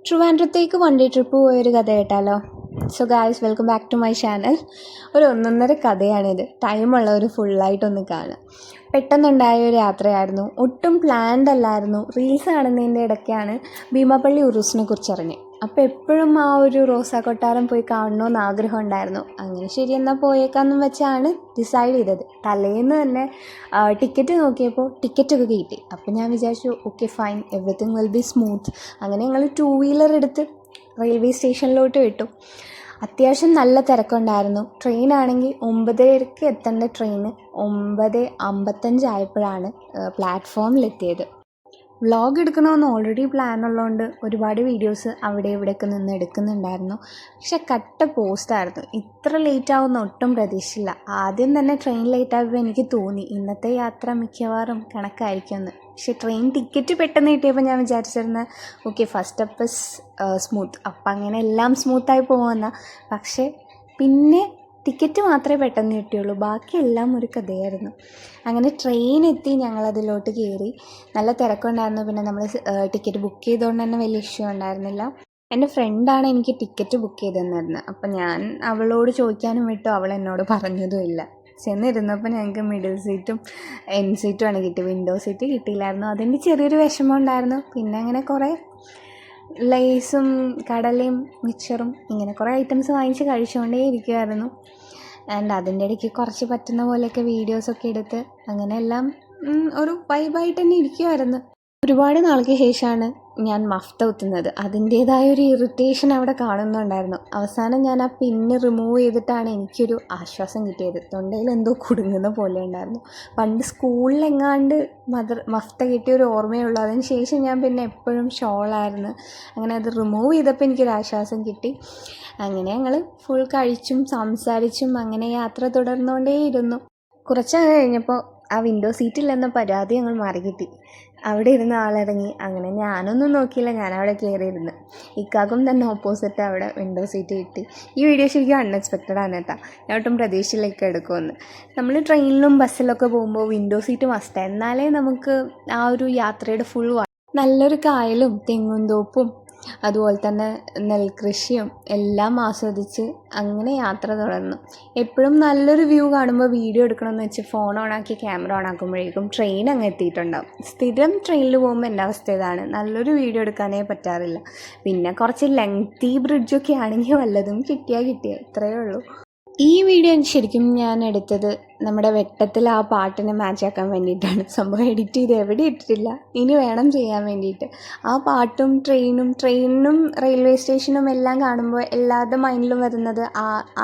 ട്രിവാൻഡ്രത്തേക്ക് one day trip പോയൊരു കഥ കേട്ടാലോ? So guys, welcome back to my channel. ഒരു ഒന്നൊന്നര കഥയാണിത്. ടൈമുള്ളവർ ഫുള്ളായിട്ടൊന്ന് കാണുക. പെട്ടെന്നുണ്ടായ ഒരു യാത്രയായിരുന്നു. ഒട്ടും പ്ലാൻഡ് അല്ലായിരുന്നു. റീൽസ് കാണുന്നതിൻ്റെ ഇടയ്ക്കാണ് ഭീമാപ്പള്ളി ഉറൂസിനെ കുറിച്ച് അറിഞ്ഞത്. അപ്പോൾ എപ്പോഴും ആ ഒരു റോസാ കൊട്ടാരം പോയി കാണണമെന്ന് ആഗ്രഹം ഉണ്ടായിരുന്നു. അങ്ങനെ ശരി എന്നാൽ പോയേക്കാമെന്നും വെച്ചാണ് ഡിസൈഡ് ചെയ്തത്. തലേന്ന് തന്നെ ടിക്കറ്റ് നോക്കിയപ്പോൾ ടിക്കറ്റൊക്കെ കിട്ടി. അപ്പോൾ ഞാൻ വിചാരിച്ചു okay fine, everything will be smooth. അങ്ങനെ ഞങ്ങൾ 2 വീലർ എടുത്ത് റെയിൽവേ സ്റ്റേഷനിലോട്ട് വിട്ടു. അത്യാവശ്യം നല്ല തിരക്കുണ്ടായിരുന്നു. ട്രെയിനാണെങ്കിൽ 9:30 എത്തേണ്ട ട്രെയിന് 9:55 ആയപ്പോഴാണ് പ്ലാറ്റ്ഫോമിലെത്തിയത്. വ്ളോഗ് എടുക്കണമെന്ന് ഓൾറെഡി പ്ലാൻ ഉള്ളതുകൊണ്ട് ഒരുപാട് വീഡിയോസ് അവിടെ ഇവിടെയൊക്കെ നിന്ന് എടുക്കുന്നുണ്ടായിരുന്നു. പക്ഷെ കട്ട പോസ്റ്റായിരുന്നു. ഇത്ര ലേറ്റ് ആവുമെന്ന് ഒട്ടും പ്രതീക്ഷിച്ചില്ല. ആദ്യം തന്നെ ട്രെയിൻ ലേറ്റ് ആയപ്പോൾ എനിക്ക് തോന്നി ഇന്നത്തെ യാത്ര മിക്കവാറും കണക്കായിരിക്കുമെന്ന്. പക്ഷെ ട്രെയിൻ ടിക്കറ്റ് പെട്ടെന്ന് കിട്ടിയപ്പോൾ ഞാൻ വിചാരിച്ചിരുന്നത് ഓക്കെ ഫസ്റ്റ് സ്റ്റെപ്പ് സ്മൂത്ത്, അപ്പം അങ്ങനെ എല്ലാം സ്മൂത്തായി പോകുമെന്ന. പക്ഷേ പിന്നെ ടിക്കറ്റ് മാത്രമേ പെട്ടെന്ന് കിട്ടിയുള്ളൂ, ബാക്കിയെല്ലാം ഒരു കഥയായിരുന്നു. അങ്ങനെ ട്രെയിൻ എത്തി, ഞങ്ങളതിലോട്ട് കയറി. നല്ല തിരക്കുണ്ടായിരുന്നു. പിന്നെ നമ്മൾ ടിക്കറ്റ് ബുക്ക് ചെയ്തുകൊണ്ട് തന്നെ വലിയ ഇഷ്യൂ ഉണ്ടായിരുന്നില്ല. എൻ്റെ ഫ്രണ്ടാണ് എനിക്ക് ടിക്കറ്റ് ബുക്ക് ചെയ്ത് തന്നിരുന്നത്. അപ്പം ഞാൻ അവളോട് ചോദിക്കാനും വിട്ടു, അവൾ എന്നോട് പറഞ്ഞതുമില്ല. ചെന്നിരുന്നപ്പോൾ ഞങ്ങൾക്ക് മിഡിൽ സീറ്റും എൻ സീറ്റുമാണ് കിട്ടി, വിൻഡോ സീറ്റ് കിട്ടിയില്ലായിരുന്നു. അതിൻ്റെ ചെറിയൊരു വിഷമം ഉണ്ടായിരുന്നു. പിന്നെ അങ്ങനെ കുറേ ലേസും കടലയും മിച്ചറും ഇങ്ങനെ കുറേ ഐറ്റംസ് വാങ്ങിച്ച് കഴിച്ചുകൊണ്ടേ ഇരിക്കുമായിരുന്നു. ആൻഡ് അതിൻ്റെ ഇടയ്ക്ക് കുറച്ച് പറ്റുന്ന പോലെയൊക്കെ വീഡിയോസൊക്കെ എടുത്ത് അങ്ങനെ എല്ലാം ഒരു വൈബായിട്ട് തന്നെ ഇരിക്കുമായിരുന്നു. ഒരുപാട് നാൾക്ക് ശേഷമാണ് ഞാൻ മഫ്ത കുത്തുന്നത്. അതിൻ്റേതായൊരു ഇറിറ്റേഷൻ അവിടെ കാണുന്നുണ്ടായിരുന്നു. അവസാനം ഞാൻ ആ പിന്ന് റിമൂവ് ചെയ്തിട്ടാണ് എനിക്കൊരു ആശ്വാസം കിട്ടിയത്. തൊണ്ടയിൽ എന്തോ കുടുങ്ങുന്ന പോലെ ഉണ്ടായിരുന്നു. പണ്ട് സ്കൂളിലെങ്ങാണ്ട് മഫ്ത കിട്ടിയൊരു ഓർമ്മയുള്ളൂ. അതിന് ശേഷം ഞാൻ പിന്നെ എപ്പോഴും ഷോളായിരുന്നു. അങ്ങനെ അത് റിമൂവ് ചെയ്തപ്പോൾ എനിക്കൊരു ആശ്വാസം കിട്ടി. അങ്ങനെ ഞങ്ങൾ ഫുൾ കഴിച്ചും സംസാരിച്ചും അങ്ങനെ യാത്ര തുടർന്നുകൊണ്ടേയിരുന്നു. കുറച്ച് കഴിഞ്ഞപ്പോൾ ആ വിൻഡോ സീറ്റില്ലെന്ന പരാതി ഞങ്ങൾ മാറി കിട്ടി. അവിടെ ഇരുന്ന ആളിറങ്ങി. അങ്ങനെ ഞാനൊന്നും നോക്കിയില്ല, ഞാനവിടെ കയറിയിരുന്നു. ഇക്കാക്കും തന്നെ ഓപ്പോസിറ്റ് അവിടെ വിൻഡോ സീറ്റ് കിട്ടി. ഈ വീഡിയോ ശരിക്കും അൺഎക്സ്പെക്റ്റഡ് ആണ് കേട്ടോ. ഞാൻ ഒട്ടും പ്രതീക്ഷയിലേക്ക് എടുക്കുമെന്ന്. നമ്മൾ ട്രെയിനിലും ബസ്സിലൊക്കെ പോകുമ്പോൾ വിൻഡോ സീറ്റ് മസ്റ്റാണ്. എന്നാലേ നമുക്ക് ആ ഒരു യാത്രയുടെ ഫുൾ നല്ലൊരു കായലും തെങ്ങും തോപ്പും അതുപോലെ തന്നെ നെൽകൃഷിയും എല്ലാം ആസ്വദിച്ച് അങ്ങനെ യാത്ര തുടർന്നു. എപ്പോഴും നല്ലൊരു വ്യൂ കാണുമ്പോൾ വീഡിയോ എടുക്കണമെന്ന് വെച്ച് ഫോൺ ഓണാക്കി ക്യാമറ ഓണാക്കുമ്പോഴേക്കും ട്രെയിൻ അങ്ങ് എത്തിയിട്ടുണ്ടാവും. സ്ഥിരം ട്രെയിനിൽ പോകുമ്പോൾ എൻ്റെ അവസ്ഥ ഇതാണ്, നല്ലൊരു വീഡിയോ എടുക്കാനേ പറ്റാറില്ല. പിന്നെ കുറച്ച് ലെങ്തി ബ്രിഡ്ജൊക്കെ ആണെങ്കിൽ വല്ലതും കിട്ടിയാൽ ഇത്രയേ ഉള്ളൂ. ഈ വീഡിയോ ശരിക്കും ഞാൻ എടുത്തത് നമ്മുടെ വെട്ടത്തിൽ ആ പാട്ടിനെ മാച്ചാക്കാൻ വേണ്ടിയിട്ടാണ്. സംഭവം എഡിറ്റ് ചെയ്ത് എവിടെ ഇട്ടിട്ടില്ല, ഇനി വേണം ചെയ്യാൻ വേണ്ടിയിട്ട്. ആ പാട്ടും ട്രെയിനും റെയിൽവേ സ്റ്റേഷനും എല്ലാം കാണുമ്പോൾ എല്ലാവരുടെ മൈൻഡിലും വരുന്നത്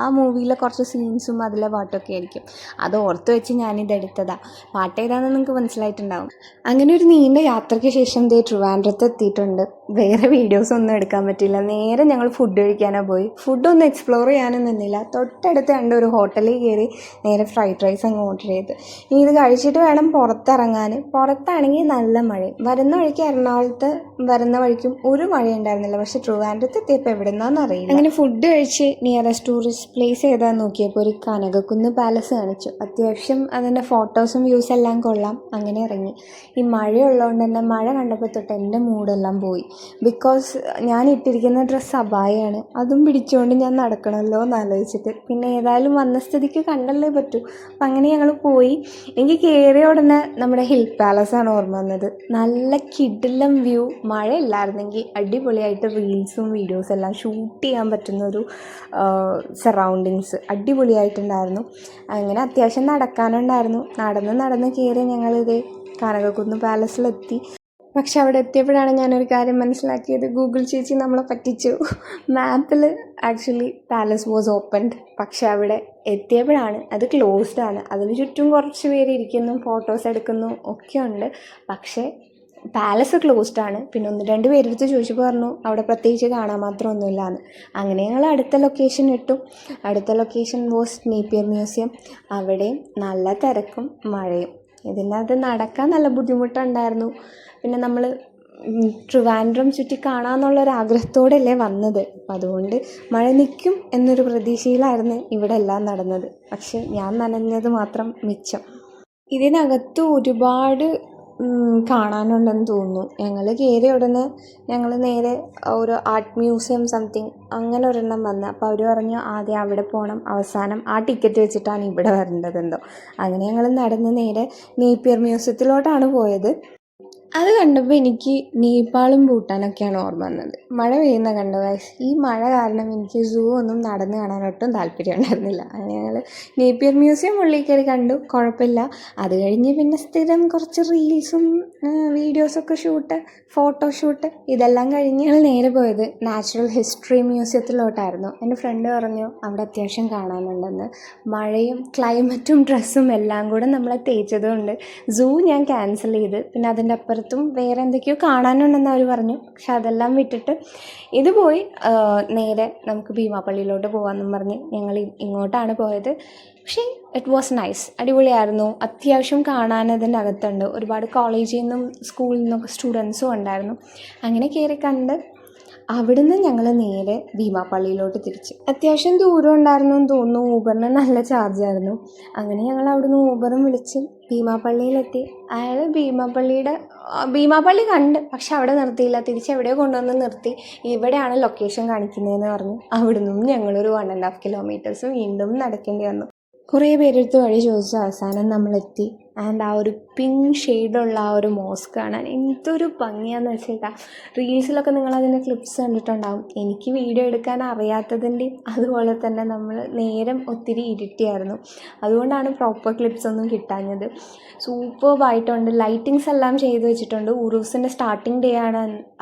ആ മൂവിയിലെ കുറച്ച് സീൻസും അതിലെ പാട്ടൊക്കെ ആയിരിക്കും. അത് ഓർത്ത് വെച്ച് ഞാനിതെടുത്തതാണ്. പാട്ട് ഏതാണെന്ന് നിങ്ങൾക്ക് മനസ്സിലായിട്ടുണ്ടാവും. അങ്ങനെ ഒരു നീണ്ട യാത്രയ്ക്ക് ശേഷം ട്രിവാൻഡ്രത്ത് എത്തിയിട്ടുണ്ട്. വേറെ വീഡിയോസ് ഒന്നും എടുക്കാൻ പറ്റില്ല. നേരെ ഞങ്ങൾ ഫുഡ് കഴിക്കാനാണ് പോയി. ഫുഡൊന്നും എക്സ്പ്ലോർ ചെയ്യാനും നിന്നില്ല. തൊട്ടടുത്ത് കണ്ട ഒരു ഹോട്ടലിൽ കയറി നേരെ ഫ്രൈഡ് റൈസ് അങ്ങ് ഓർഡർ ചെയ്ത്. ഇനി ഇത് കഴിച്ചിട്ട് വേണം പുറത്തിറങ്ങാൻ. പുറത്താണെങ്കിൽ നല്ല മഴയും. വരുന്ന വഴിക്ക് എറണാകുളത്ത് വരുന്ന വഴിക്കും ഒരു മഴ ഉണ്ടായിരുന്നില്ല. പക്ഷെ ട്രിവാൻഡ്രത്ത് എത്തിയപ്പോൾ എവിടെ നിന്നാന്ന് അറിയില്ല. അങ്ങനെ ഫുഡ് കഴിച്ച് നിയറസ്റ്റ് ടൂറിസ്റ്റ് പ്ലേസ് ഏതാന്ന് നോക്കിയപ്പോൾ ഒരു കനകക്കുന്ന് പാലസ് കാണിച്ചു. അത്യാവശ്യം അതിൻ്റെ ഫോട്ടോസും വ്യൂസ് എല്ലാം കൊള്ളാം. അങ്ങനെ ഇറങ്ങി. ഈ മഴയുള്ളതുകൊണ്ട് തന്നെ മഴ കണ്ടപ്പോൾ തൊട്ട് എൻ്റെ മൂഡെല്ലാം പോയി. ബിക്കോസ് ഞാൻ ഇട്ടിരിക്കുന്ന ഡ്രസ്സ് അബായാണ്. അതും പിടിച്ചുകൊണ്ട് ഞാൻ നടക്കണമല്ലോ എന്ന് ആലോചിച്ചിട്ട് പിന്നെ ഏതായാലും വന്ന സ്ഥിതിക്ക് കണ്ടല്ലേ പറ്റൂ. അപ്പം അങ്ങനെ ഞങ്ങൾ പോയി. എനിക്ക് കയറിയ ഉടനെ നമ്മുടെ ഹിൽ പാലസാണ് ഓർമ്മ വന്നത്. നല്ല കിടിലം വ്യൂ. മഴയില്ലായിരുന്നെങ്കിൽ അടിപൊളിയായിട്ട് റീൽസും വീഡിയോസും എല്ലാം ഷൂട്ട് ചെയ്യാൻ പറ്റുന്നൊരു സറൗണ്ടിങ്സ് അടിപൊളിയായിട്ടുണ്ടായിരുന്നു. അങ്ങനെ അത്യാവശ്യം നടക്കാനുണ്ടായിരുന്നു. നടന്ന് കയറി ഞങ്ങളിത് കനകക്കുന്ന് പാലസിലെത്തി. പക്ഷെ അവിടെ എത്തിയപ്പോഴാണ് ഞാനൊരു കാര്യം മനസ്സിലാക്കിയത്. ഗൂഗിൾ ചേച്ചി നമ്മളെ പറ്റിച്ചു. മാപ്പിൽ ആക്ച്വലി പാലസ് വാസ് ഓപ്പൺഡ്. പക്ഷെ അവിടെ എത്തിയപ്പോഴാണ് അത് ക്ലോസ്ഡ് ആണ്. അതിന് ചുറ്റും കുറച്ച് പേര് ഇരിക്കുന്നു, ഫോട്ടോസ് എടുക്കുന്നു ഒക്കെ ഉണ്ട്. പക്ഷേ പാലസ് ക്ലോസ്ഡ് ആണ്. പിന്നെ 1-2 പേരെടുത്ത് ചോദിച്ചപ്പോൾ പറഞ്ഞു അവിടെ പ്രത്യേകിച്ച് കാണാൻ മാത്രമൊന്നുമില്ലാന്ന്. അങ്ങനെ ഞങ്ങൾ അടുത്ത ലൊക്കേഷൻ ഇട്ടു. അടുത്ത ലൊക്കേഷൻ വാസ് നേപ്പിയർ മ്യൂസിയം. അവിടെയും നല്ല തിരക്കും മഴയും. ഇതിനകത്ത് നടക്കാൻ നല്ല ബുദ്ധിമുട്ടുണ്ടായിരുന്നു. പിന്നെ നമ്മൾ ട്രിവാൻഡ്രം ചുറ്റി കാണാമെന്നുള്ളൊരാഗ്രഹത്തോടെയല്ലേ വന്നത്. അപ്പം അതുകൊണ്ട് മഴ നിൽക്കും എന്നൊരു പ്രതീക്ഷയിലായിരുന്നു ഇവിടെ എല്ലാം നടന്നത്. പക്ഷെ ഞാൻ നനഞ്ഞത് മാത്രം മിച്ചം. ഇതിനകത്ത് ഒരുപാട് കാണാനുണ്ടെന്ന് തോന്നുന്നു. ഞങ്ങൾ കയറിയ ഉടനെ ഞങ്ങൾ നേരെ ഒരു ആർട്ട് മ്യൂസിയം സംതിങ് അങ്ങനെ ഒരെണ്ണം വന്ന്. അപ്പോൾ അവർ പറഞ്ഞു ആദ്യം അവിടെ പോകണം, അവസാനം ആ ടിക്കറ്റ് വെച്ചിട്ടാണ് ഇവിടെ വരേണ്ടതെന്തോ. അങ്ങനെ ഞങ്ങൾ നടന്ന് നേരെ നേപ്പിയർ മ്യൂസിയത്തിലോട്ടാണ് പോയത്. അത് കണ്ടപ്പോൾ എനിക്ക് നേപ്പാളും ഭൂട്ടാനൊക്കെയാണ് ഓർമ്മ വന്നത്. മഴ പെയ്യുന്ന കണ്ടു ഗൈസ്. ഈ മഴ കാരണം എനിക്ക് സൂ ഒന്നും നടന്ന് കാണാൻ ഒട്ടും താല്പര്യം ഉണ്ടായിരുന്നില്ല. അങ്ങനെ ഞങ്ങൾ നേപ്പിയർ മ്യൂസിയം ഉള്ളിൽ കയറി കണ്ടു, കുഴപ്പമില്ല. അത് കഴിഞ്ഞ് പിന്നെ സ്ഥിരം കുറച്ച് റീൽസും വീഡിയോസൊക്കെ ഫോട്ടോഷൂട്ട് ഇതെല്ലാം കഴിഞ്ഞ് ഞങ്ങൾ നേരെ പോയത് നാച്ചുറൽ ഹിസ്റ്ററി മ്യൂസിയത്തിലോട്ടായിരുന്നു. എൻ്റെ ഫ്രണ്ട് പറഞ്ഞു അവിടെ അത്യാവശ്യം കാണാനുണ്ടെന്ന്. മഴയും ക്ലൈമറ്റും ഡ്രസ്സും എല്ലാം കൂടെ നമ്മളെ തേച്ചതുകൊണ്ട് സൂ ഞാൻ ക്യാൻസൽ ചെയ്ത്. പിന്നെ അതിൻ്റെ അപ്പുറത്തും വേറെ എന്തൊക്കെയോ കാണാനുണ്ടെന്ന് അവർ പറഞ്ഞു. പക്ഷെ അതെല്ലാം വിട്ടിട്ട് ഇത് പോയി നേരെ നമുക്ക് ഭീമാപ്പള്ളിയിലോട്ട് പോകാമെന്നും പറഞ്ഞ് ഞങ്ങൾ ഇങ്ങോട്ടാണ് പോയത്. പക്ഷേ ഇറ്റ് വാസ് നൈസ്, അടിപൊളിയായിരുന്നു. അത്യാവശ്യം കാണാൻ അതിൻ്റെ അകത്തുണ്ട്. ഒരുപാട് കോളേജിൽ നിന്നും സ്കൂളിൽ നിന്നൊക്കെ സ്റ്റുഡൻസും ഉണ്ടായിരുന്നു. അങ്ങനെ കയറി കണ്ട് അവിടുന്ന് ഞങ്ങൾ നേരെ ഭീമാപ്പള്ളിയിലോട്ട് തിരിച്ച്. അത്യാവശ്യം ദൂരം ഉണ്ടായിരുന്നു എന്ന് തോന്നുന്നു. ഊബറിന് നല്ല ചാർജായിരുന്നു. അങ്ങനെ ഞങ്ങൾ അവിടുന്ന് ഊബറും വിളിച്ച് ഭീമാപ്പള്ളിയിലെത്തി. അയാൾ ഭീമാപ്പള്ളി കണ്ട്, പക്ഷെ അവിടെ നിർത്തിയില്ല. തിരിച്ചെവിടെയോ കൊണ്ടുവന്ന് നിർത്തി. ഇവിടെയാണ് ലൊക്കേഷൻ കാണിക്കുന്നതെന്ന് പറഞ്ഞു. അവിടുന്ന് ഞങ്ങളൊരു 1.5 കിലോമീറ്റേഴ്സ് വീണ്ടും നടക്കേണ്ടി വന്നു. കുറേ പേരെടുത്ത് വഴി ചോദിച്ചു അവസാനം നമ്മളെത്തി. ആൻഡ് ആ ഒരു പിങ്ക് ഷെയ്ഡുള്ള ആ ഒരു മോസ്ക് കാണാൻ എന്തൊരു ഭംഗിയാണെന്ന് വെച്ചേക്കാം. റീൽസിലൊക്കെ നിങ്ങളതിൻ്റെ ക്ലിപ്സ് കണ്ടിട്ടുണ്ടാവും. എനിക്ക് വീഡിയോ എടുക്കാൻ അറിയാത്തതിൻ്റെയും അതുപോലെ തന്നെ നമ്മൾ നേരം ഒത്തിരി ഇരുട്ടിയായിരുന്നു. അതുകൊണ്ടാണ് പ്രോപ്പർ ക്ലിപ്സ് ഒന്നും കിട്ടാഞ്ഞത്. സൂപ്പർബായിട്ടുണ്ട്. ലൈറ്റിങ്സ് എല്ലാം ചെയ്ത് വെച്ചിട്ടുണ്ട്. ഉറൂസിൻ്റെ സ്റ്റാർട്ടിങ് ഡേ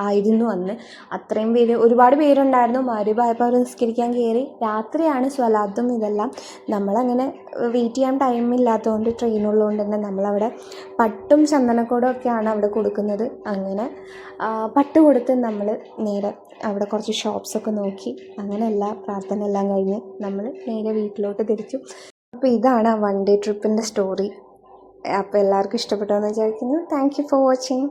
ആയിരുന്നു അന്ന്. അത്രയും ഒരുപാട് പേരുണ്ടായിരുന്നു. മഗ്‌രിബായപ്പോൾ അവർ നിസ്കരിക്കാൻ കയറി. രാത്രിയാണ് സ്വലാത്തും ഇതെല്ലാം. നമ്മളങ്ങനെ വെയിറ്റ് ചെയ്യാൻ ടൈമില്ലാത്തതുകൊണ്ട് ട്രെയിനുള്ളതുകൊണ്ട് തന്നെ നമ്മളവിടെ പട്ടും ചന്ദനക്കോടും ഒക്കെയാണ് അവിടെ കൊടുക്കുന്നത്. അങ്ങനെ പട്ട് കൊടുത്ത് നമ്മൾ നേരെ അവിടെ കുറച്ച് ഷോപ്സൊക്കെ നോക്കി അങ്ങനെ പ്രാർത്ഥന എല്ലാം കഴിഞ്ഞ് നമ്മൾ നേരെ വീട്ടിലോട്ട് തിരിച്ചു. അപ്പോൾ ഇതാണ് 1 ഡേ ട്രിപ്പിൻ്റെ സ്റ്റോറി. അപ്പോൾ എല്ലാവർക്കും ഇഷ്ടപ്പെട്ടു എന്ന് വിചാരിക്കുന്നു. Thank you for watching.